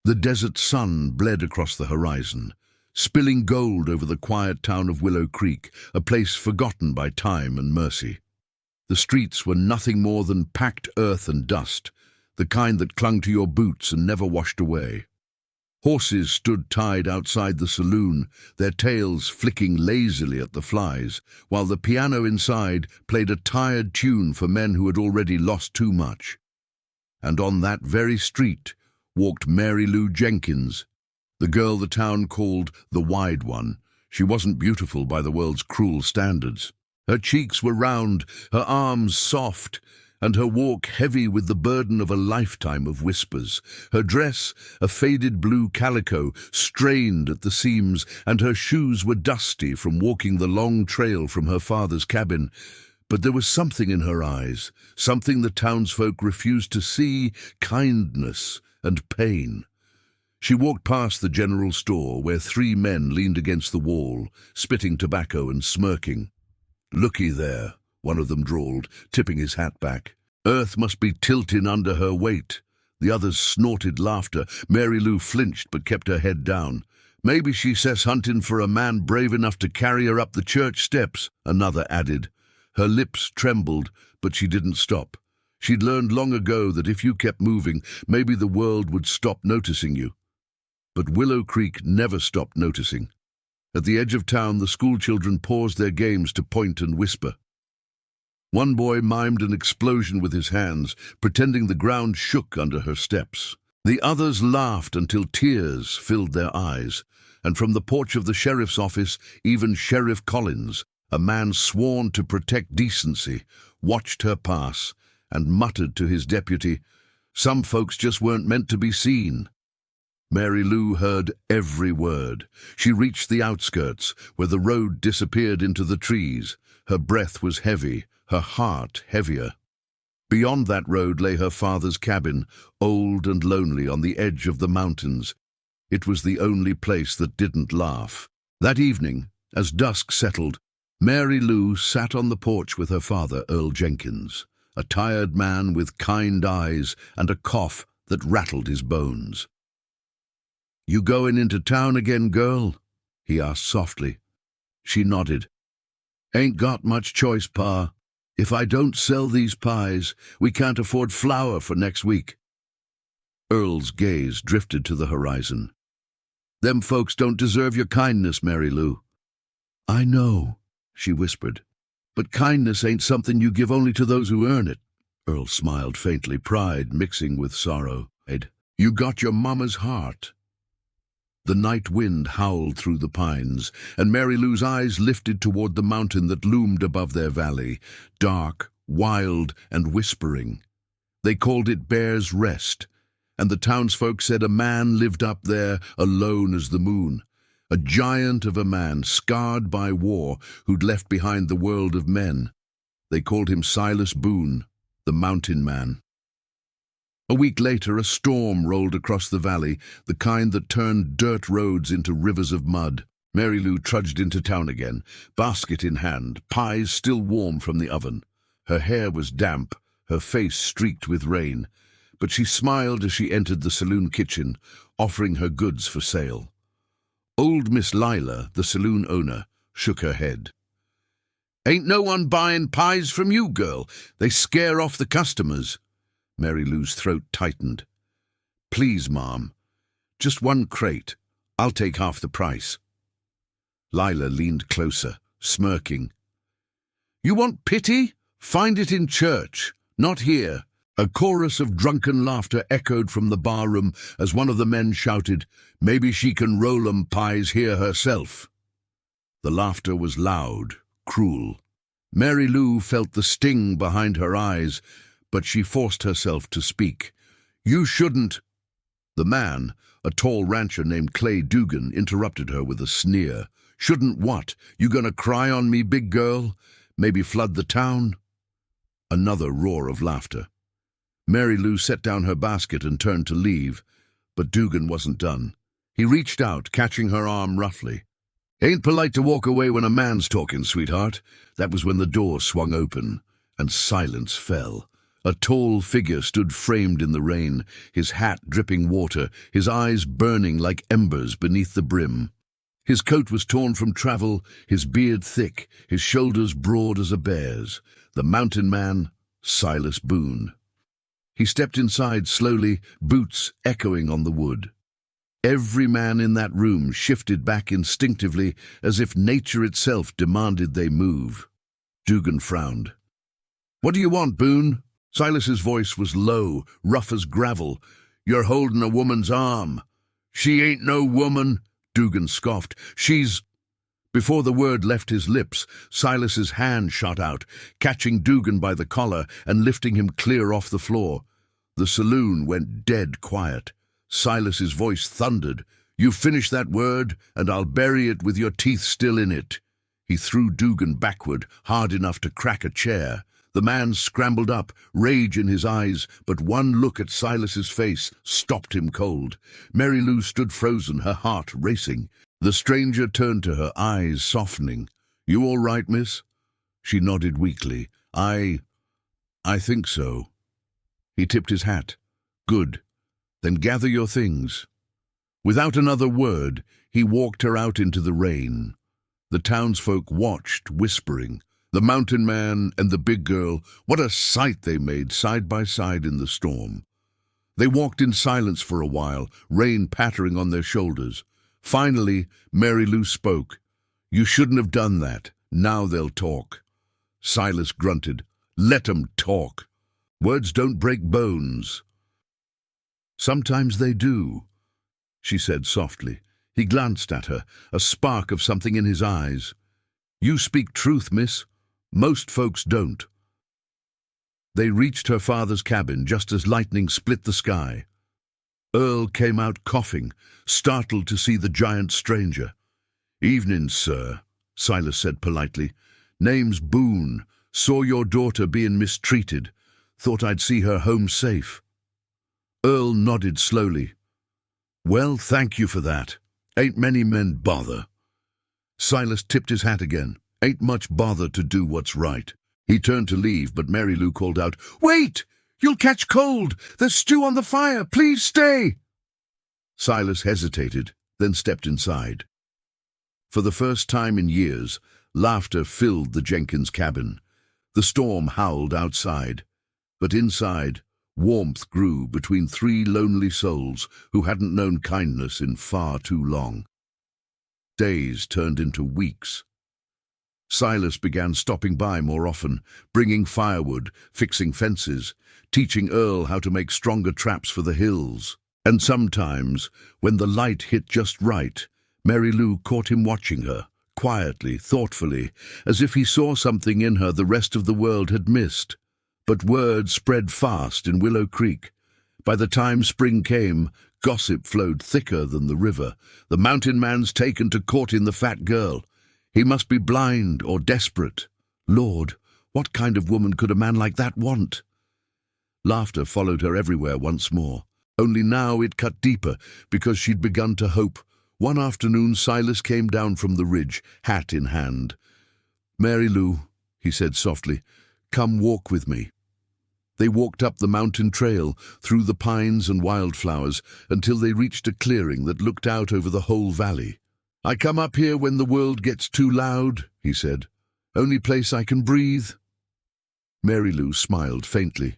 The desert sun bled across the horizon, spilling gold over the quiet town of Willow Creek, a place forgotten by time and mercy. The streets were nothing more than packed earth and dust, the kind that clung to your boots and never washed away. Horses stood tied outside the saloon, their tails flicking lazily at the flies, while the piano inside played a tired tune for men who had already lost too much. And on that very street walked Mary Lou Jenkins, the girl the town called the Wide One. She wasn't beautiful by the world's cruel standards. Her cheeks were round, her arms soft, and her walk heavy with the burden of a lifetime of whispers. Her dress, a faded blue calico, strained at the seams, and her shoes were dusty from walking the long trail from her father's cabin. But there was something in her eyes, something the townsfolk refused to see, kindness and pain. She walked past the general store, where 3 men leaned against the wall, spitting tobacco and smirking. "Looky there," one of them drawled, tipping his hat back. "Earth must be tilting under her weight." The others snorted laughter. Mary Lou flinched but kept her head down. "Maybe she says hunting for a man brave enough to carry her up the church steps," another added. Her lips trembled, but she didn't stop. She'd learned long ago that if you kept moving, maybe the world would stop noticing you. But Willow Creek never stopped noticing. At the edge of town, the schoolchildren paused their games to point and whisper. One boy mimed an explosion with his hands, pretending the ground shook under her steps. The others laughed until tears filled their eyes, and from the porch of the sheriff's office, even Sheriff Collins, a man sworn to protect decency, watched her pass and muttered to his deputy, "Some folks just weren't meant to be seen." Mary Lou heard every word. She reached the outskirts, where the road disappeared into the trees. Her breath was heavy, her heart heavier. Beyond that road lay her father's cabin, old and lonely on the edge of the mountains. It was the only place that didn't laugh. That evening, as dusk settled, Mary Lou sat on the porch with her father, Earl Jenkins, a tired man with kind eyes and a cough that rattled his bones. "You going into town again, girl?" he asked softly. She nodded. "Ain't got much choice, Pa. If I don't sell these pies, we can't afford flour for next week." Earl's gaze drifted to the horizon. "Them folks don't deserve your kindness, Mary Lou." "I know," she whispered. "But kindness ain't something you give only to those who earn it." Earl smiled faintly, pride mixing with sorrow. "You got your mama's heart." The night wind howled through the pines, and Mary Lou's eyes lifted toward the mountain that loomed above their valley, dark, wild, and whispering. They called it Bear's Rest, and the townsfolk said a man lived up there, alone as the moon, a giant of a man, scarred by war, who'd left behind the world of men. They called him Silas Boone, the Mountain Man. A week later, a storm rolled across the valley, the kind that turned dirt roads into rivers of mud. Mary Lou trudged into town again, basket in hand, pies still warm from the oven. Her hair was damp, her face streaked with rain, but she smiled as she entered the saloon kitchen, offering her goods for sale. Old Miss Lila, the saloon owner, shook her head. "Ain't no one buying pies from you, girl. They scare off the customers." Mary Lou's throat tightened. "Please, Mom, just 1 crate. I'll take half the price." Lila leaned closer, smirking. "You want pity? Find it in church, not here." A chorus of drunken laughter echoed from the barroom as one of the men shouted, "Maybe she can roll 'em pies here herself." The laughter was loud, cruel. Mary Lou felt the sting behind her eyes, but she forced herself to speak. "You shouldn't—" The man, a tall rancher named Clay Dugan, interrupted her with a sneer. "Shouldn't what? You gonna cry on me, big girl? Maybe flood the town?" Another roar of laughter. Mary Lou set down her basket and turned to leave, but Dugan wasn't done. He reached out, catching her arm roughly. "Ain't polite to walk away when a man's talking, sweetheart." That was when the door swung open, and silence fell. A tall figure stood framed in the rain, his hat dripping water, his eyes burning like embers beneath the brim. His coat was torn from travel, his beard thick, his shoulders broad as a bear's. The mountain man, Silas Boone. He stepped inside slowly, boots echoing on the wood. Every man in that room shifted back instinctively, as if nature itself demanded they move. Dugan frowned. "What do you want, Boone?" Silas's voice was low, rough as gravel. "You're holding a woman's arm." "She ain't no woman," Dugan scoffed. "She's—" Before the word left his lips, Silas's hand shot out, catching Dugan by the collar and lifting him clear off the floor. The saloon went dead quiet. Silas's voice thundered. "You finish that word, and I'll bury it with your teeth still in it." He threw Dugan backward, hard enough to crack a chair. The man scrambled up, rage in his eyes, but one look at Silas's face stopped him cold. Mary Lou stood frozen, her heart racing. The stranger turned to her, eyes softening. "You all right, miss?" She nodded weakly. I think so." He tipped his hat. "Good. Then gather your things." Without another word, he walked her out into the rain. The townsfolk watched, whispering. The mountain man and the big girl, what a sight they made side by side in the storm. They walked in silence for a while, rain pattering on their shoulders. Finally, Mary Lou spoke. "You shouldn't have done that. Now they'll talk." Silas grunted. "Let 'em talk. Words don't break bones." "Sometimes they do," she said softly. He glanced at her, a spark of something in his eyes. "You speak truth, miss. Most folks don't." They reached her father's cabin just as lightning split the sky. Earl came out coughing, startled to see the giant stranger. "Evening, sir," Silas said politely. "Name's Boone. Saw your daughter being mistreated. Thought I'd see her home safe." Earl nodded slowly. "Well, thank you for that. Ain't many men bother." Silas tipped his hat again. "Ain't much bother to do what's right." He turned to leave, but Mary Lou called out, "Wait! You'll catch cold! There's stew on the fire! Please stay!" Silas hesitated, then stepped inside. For the first time in years, laughter filled the Jenkins cabin. The storm howled outside, but inside, warmth grew between three lonely souls who hadn't known kindness in far too long. Days turned into weeks. Silas began stopping by more often, bringing firewood, fixing fences, teaching Earl how to make stronger traps for the hills. And sometimes, when the light hit just right, Mary Lou caught him watching her, quietly, thoughtfully, as if he saw something in her the rest of the world had missed. But word spread fast in Willow Creek. By the time spring came, gossip flowed thicker than the river. "The mountain man's taken to courting the fat girl. He must be blind or desperate. Lord, what kind of woman could a man like that want?" Laughter followed her everywhere once more. Only now it cut deeper, because she'd begun to hope. One afternoon Silas came down from the ridge, hat in hand. "Mary Lou," he said softly, "come walk with me." They walked up the mountain trail, through the pines and wildflowers, until they reached a clearing that looked out over the whole valley. "I come up here when the world gets too loud," he said. "Only place I can breathe." Mary Lou smiled faintly.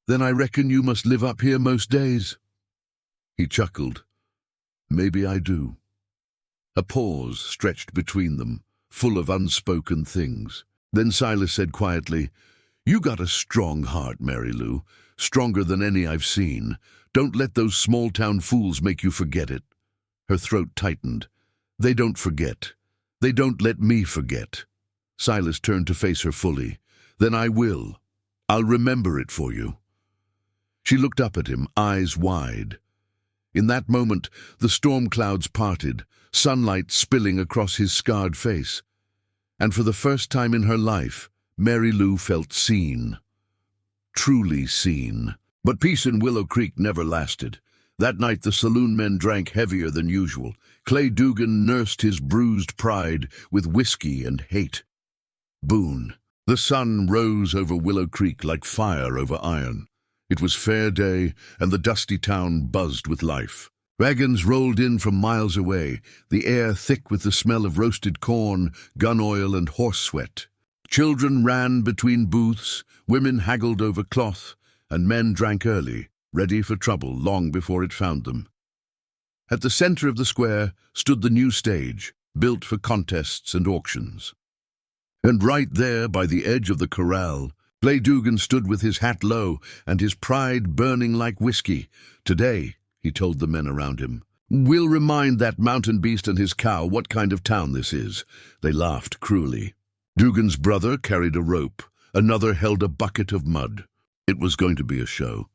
"Then I reckon you must live up here most days." He chuckled. "Maybe I do." A pause stretched between them, full of unspoken things. Then Silas said quietly, "You got a strong heart, Mary Lou, stronger than any I've seen. Don't let those small-town fools make you forget it." Her throat tightened. "They don't forget. They don't let me forget." Silas turned to face her fully. "Then I will. I'll remember it for you." She looked up at him, eyes wide. In that moment, the storm clouds parted, sunlight spilling across his scarred face. And for the first time in her life, Mary Lou felt seen. Truly seen. But peace in Willow Creek never lasted. That night the saloon men drank heavier than usual. Clay Dugan nursed his bruised pride with whiskey and hate. Boone. The sun rose over Willow Creek like fire over iron. It was fair day, and the dusty town buzzed with life. Wagons rolled in from miles away, the air thick with the smell of roasted corn, gun oil, and horse sweat. Children ran between booths, women haggled over cloth, and men drank early, ready for trouble long before it found them. At the center of the square stood the new stage, built for contests and auctions. And right there, by the edge of the corral, Blay Dugan stood with his hat low and his pride burning like whiskey. Today, he told the men around him, we'll remind that mountain beast and his cow what kind of town this is. They laughed cruelly. Dugan's brother carried a rope. Another held a bucket of mud. It was going to be a show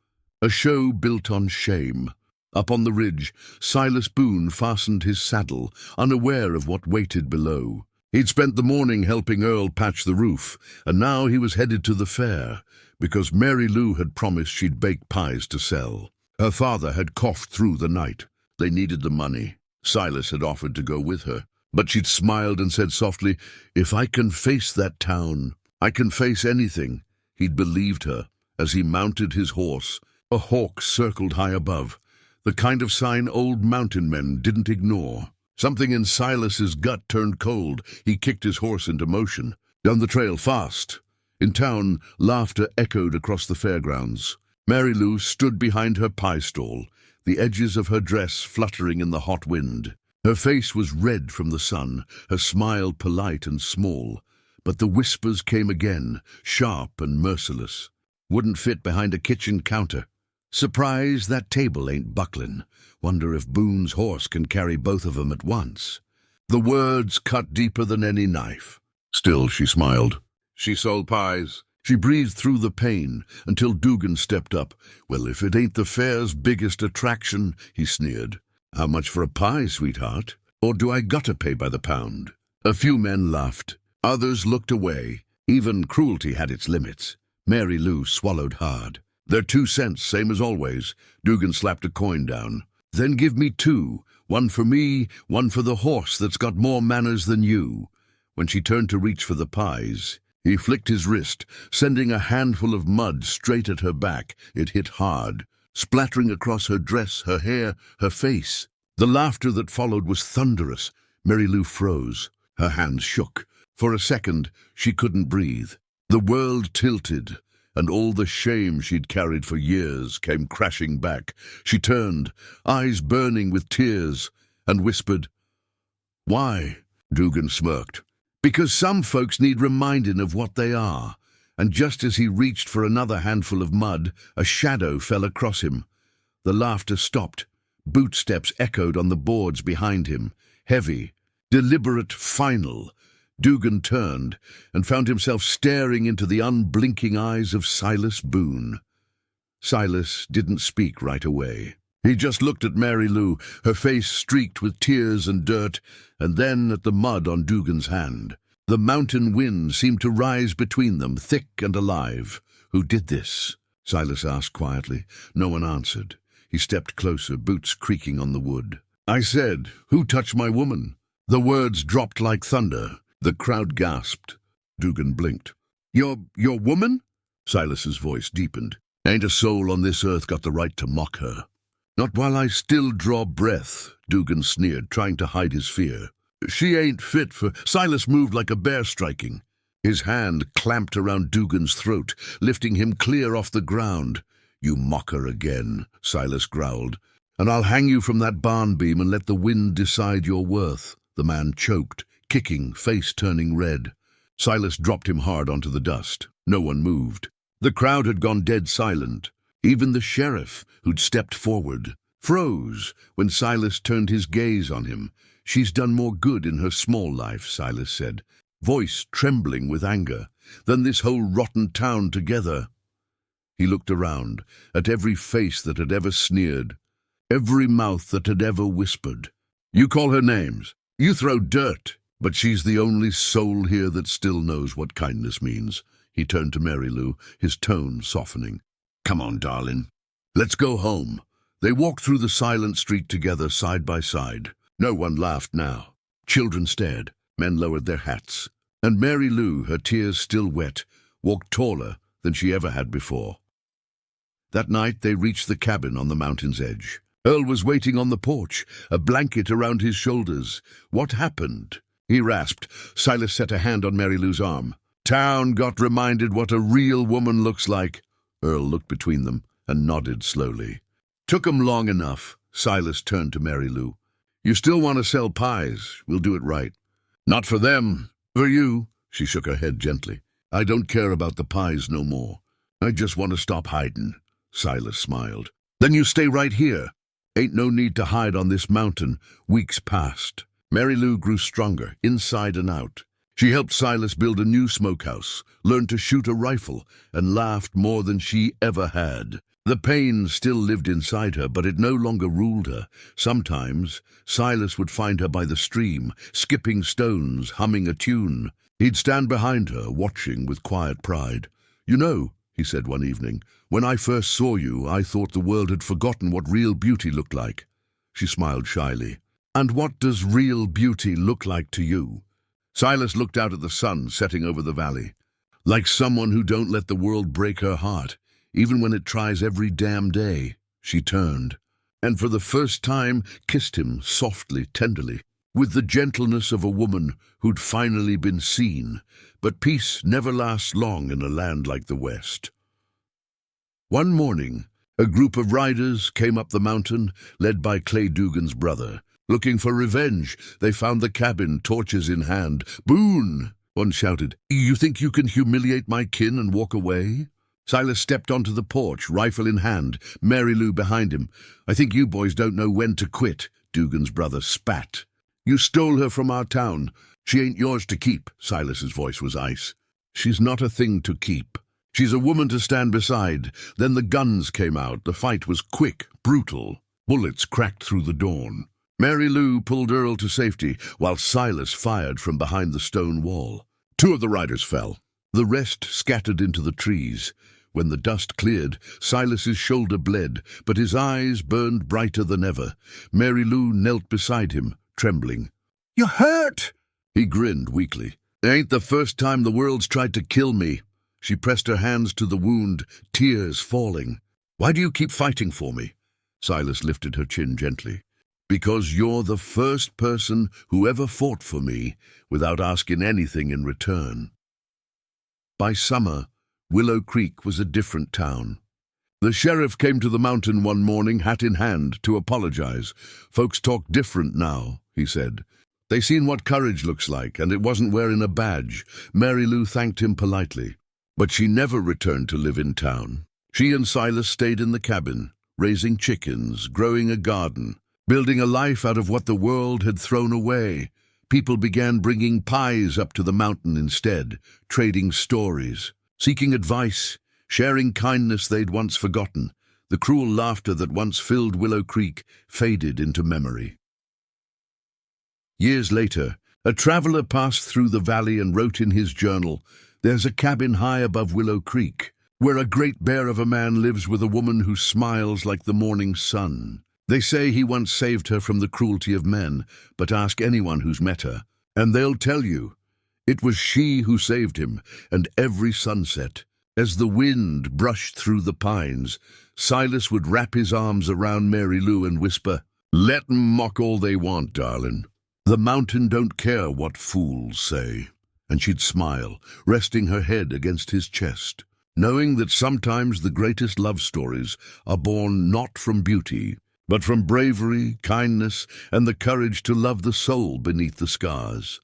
built on shame. Up on the ridge, Silas Boone fastened his saddle, unaware of what waited below. He'd spent the morning helping Earl patch the roof, and now he was headed to the fair, because Mary Lou had promised she'd bake pies to sell. Her father had coughed through the night. They needed the money. Silas had offered to go with her, but she'd smiled and said softly, "If I can face that town, I can face anything." He'd believed her as he mounted his horse. A hawk circled high above, the kind of sign old mountain men didn't ignore. Something in Silas's gut turned cold. He kicked his horse into motion. Down the trail, fast. In town, laughter echoed across the fairgrounds. Mary Lou stood behind her pie stall, the edges of her dress fluttering in the hot wind. Her face was red from the sun, her smile polite and small. But the whispers came again, sharp and merciless. Wouldn't fit behind a kitchen counter. Surprised that table ain't bucklin'. Wonder if Boone's horse can carry both of 'em at once. The words cut deeper than any knife. Still, she smiled. She sold pies. She breathed through the pain until Dugan stepped up. "Well, if it ain't the fair's biggest attraction," he sneered. "How much for a pie, sweetheart? Or do I gotta pay by the pound?" A few men laughed. Others looked away. Even cruelty had its limits. Mary Lou swallowed hard. "They're 2 cents, same as always." Dugan slapped a coin down. "Then give me 2. One for me, one for the horse that's got more manners than you." When she turned to reach for the pies, he flicked his wrist, sending a handful of mud straight at her back. It hit hard, splattering across her dress, her hair, her face. The laughter that followed was thunderous. Mary Lou froze. Her hands shook. For a second, she couldn't breathe. The world tilted, and all the shame she'd carried for years came crashing back. She turned, eyes burning with tears, and whispered, "Why?" Dugan smirked. "Because some folks need reminding of what they are." And just as he reached for another handful of mud, a shadow fell across him. The laughter stopped. Boot steps echoed on the boards behind him, heavy, deliberate, final. Dugan turned and found himself staring into the unblinking eyes of Silas Boone. Silas didn't speak right away. He just looked at Mary Lou, her face streaked with tears and dirt, and then at the mud on Dugan's hand. The mountain wind seemed to rise between them, thick and alive. "Who did this?" Silas asked quietly. No one answered. He stepped closer, boots creaking on the wood. "I said, who touched my woman?" The words dropped like thunder. The crowd gasped. Dugan blinked. Your woman?" Silas's voice deepened. "Ain't a soul on this earth got the right to mock her." "Not while I still draw breath," Dugan sneered, trying to hide his fear. "She ain't fit for—" Silas moved like a bear striking. His hand clamped around Dugan's throat, lifting him clear off the ground. "You mock her again," Silas growled, "and I'll hang you from that barn beam and let the wind decide your worth." The man choked, kicking, face turning red. Silas dropped him hard onto the dust. No one moved. The crowd had gone dead silent. Even the sheriff, who'd stepped forward, froze when Silas turned his gaze on him. "She's done more good in her small life," Silas said, voice trembling with anger, "than this whole rotten town together." He looked around, at every face that had ever sneered, every mouth that had ever whispered. "You call her names. You throw dirt. But she's the only soul here that still knows what kindness means." He turned to Mary Lou, his tone softening. "Come on, darling. Let's go home." They walked through the silent street together, side by side. No one laughed now. Children stared. Men lowered their hats. And Mary Lou, her tears still wet, walked taller than she ever had before. That night they reached the cabin on the mountain's edge. Earl was waiting on the porch, a blanket around his shoulders. "What happened?" he rasped. Silas set a hand on Mary Lou's arm. "Town got reminded what a real woman looks like." Earl looked between them and nodded slowly. "Took 'em long enough." Silas turned to Mary Lou. "You still want to sell pies? We'll do it right." "Not for them. For you." She shook her head gently. "I don't care about the pies no more. I just want to stop hiding." Silas smiled. "Then you stay right here. Ain't no need to hide on this mountain." Weeks passed. Mary Lou grew stronger, inside and out. She helped Silas build a new smokehouse, learned to shoot a rifle, and laughed more than she ever had. The pain still lived inside her, but it no longer ruled her. Sometimes Silas would find her by the stream, skipping stones, humming a tune. He'd stand behind her, watching with quiet pride. "You know," he said one evening, "when I first saw you, I thought the world had forgotten what real beauty looked like." She smiled shyly. "And what does real beauty look like to you?" Silas looked out at the sun setting over the valley. "Like someone who don't let the world break her heart, even when it tries every damn day." She turned, and for the first time kissed him softly, tenderly, with the gentleness of a woman who'd finally been seen. But peace never lasts long in a land like the West. One morning, a group of riders came up the mountain, led by Clay Dugan's brother. Looking for revenge, they found the cabin, torches in hand. "Boone!" one shouted. "You think you can humiliate my kin and walk away?" Silas stepped onto the porch, rifle in hand, Mary Lou behind him. "I think you boys don't know when to quit," Dugan's brother spat. "You stole her from our town. She ain't yours to keep." Silas's voice was ice. "She's not a thing to keep. She's a woman to stand beside." Then the guns came out. The fight was quick, brutal. Bullets cracked through the dawn. Mary Lou pulled Earl to safety, while Silas fired from behind the stone wall. 2 of the riders fell. The rest scattered into the trees. When the dust cleared, Silas's shoulder bled, but his eyes burned brighter than ever. Mary Lou knelt beside him, trembling. "You're hurt!" He grinned weakly. "It ain't the first time the world's tried to kill me." She pressed her hands to the wound, tears falling. "Why do you keep fighting for me?" Silas lifted her chin gently. "Because you're the first person who ever fought for me without asking anything in return." By summer, Willow Creek was a different town. The sheriff came to the mountain one morning, hat in hand, to apologize. "Folks talk different now," he said. "They seen what courage looks like, and it wasn't wearing a badge." Mary Lou thanked him politely. But she never returned to live in town. She and Silas stayed in the cabin, raising chickens, growing a garden, building a life out of what the world had thrown away. People began bringing pies up to the mountain instead, trading stories, seeking advice, sharing kindness they'd once forgotten. The cruel laughter that once filled Willow Creek faded into memory. Years later, a traveler passed through the valley and wrote in his journal, "There's a cabin high above Willow Creek, where a great bear of a man lives with a woman who smiles like the morning sun. They say he once saved her from the cruelty of men, but ask anyone who's met her, and they'll tell you it was she who saved him." And every sunset, as the wind brushed through the pines, Silas would wrap his arms around Mary Lou and whisper, "Let 'em mock all they want, darling. The mountain don't care what fools say." And she'd smile, resting her head against his chest, knowing that sometimes the greatest love stories are born not from beauty, but from bravery, kindness, and the courage to love the soul beneath the scars.